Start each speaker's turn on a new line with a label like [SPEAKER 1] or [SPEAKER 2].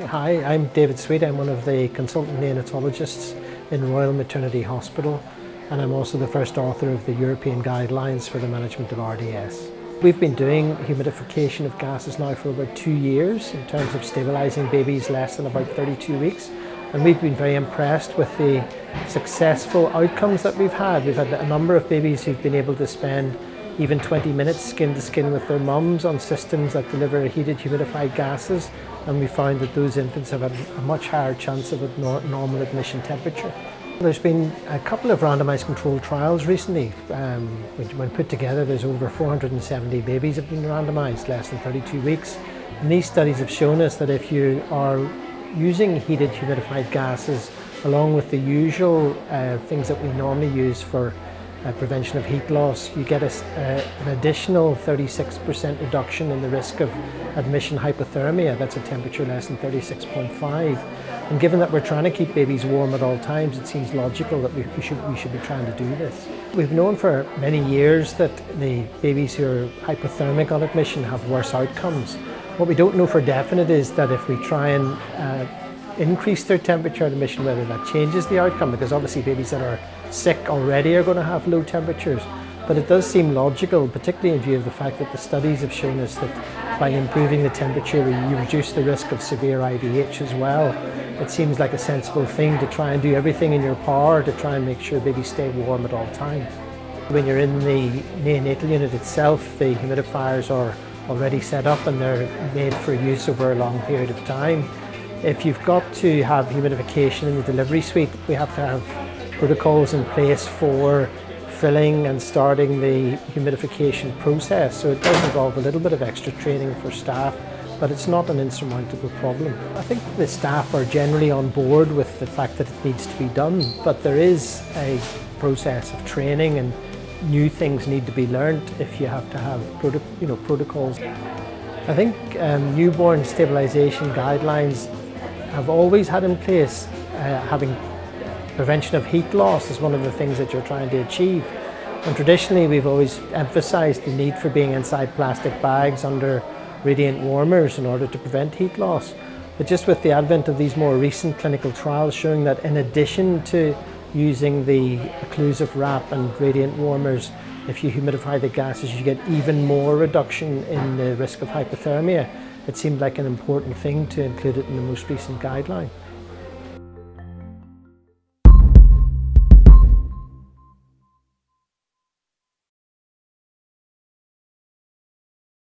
[SPEAKER 1] Hi, I'm David Sweet. I'm one of the consultant neonatologists in Royal Maternity Hospital, and I'm also the first author of the European Guidelines for the Management of RDS. We've been doing humidification of gases now for about 2 years in terms of stabilising babies less than about 32 weeks, and we've been very impressed with the successful outcomes that we've had. We've had a number of babies who've been able to spend even 20 minutes skin to skin with their mums on systems that deliver heated humidified gases, and we found that those infants have a much higher chance of a normal admission temperature. There's been a couple of randomised controlled trials recently. When put together, there's over 470 babies have been randomised less than 32 weeks. And these studies have shown us that if you are using heated humidified gases along with the usual things that we normally use for prevention of heat loss, you get an additional 36% reduction in the risk of admission hypothermia. That's a temperature less than 36.5. And given that we're trying to keep babies warm at all times, it seems logical that we should be trying to do this. We've known for many years that the babies who are hypothermic on admission have worse outcomes. What we don't know for definite is that if we try and increase their temperature at admission, whether that changes the outcome, because obviously babies that are sick already are going to have low temperatures. But it does seem logical, particularly in view of the fact that the studies have shown us that by improving the temperature you reduce the risk of severe IVH as well. It seems like a sensible thing to try and do everything in your power to try and make sure babies stay warm at all times. When you're in the neonatal unit itself, the humidifiers are already set up and they're made for use over a long period of time. If you've got to have humidification in the delivery suite, we have to have protocols in place for filling and starting the humidification process. So it does involve a little bit of extra training for staff, but it's not an insurmountable problem. I think the staff are generally on board with the fact that it needs to be done, but there is a process of training and new things need to be learned if you have to have protocols. I think newborn stabilisation guidelines have always had in place having prevention of heat loss is one of the things that you're trying to achieve. And traditionally we've always emphasised the need for being inside plastic bags under radiant warmers in order to prevent heat loss. But just with the advent of these more recent clinical trials showing that in addition to using the occlusive wrap and radiant warmers, if you humidify the gases you get even more reduction in the risk of hypothermia, it seemed like an important thing to include it in the most recent guideline.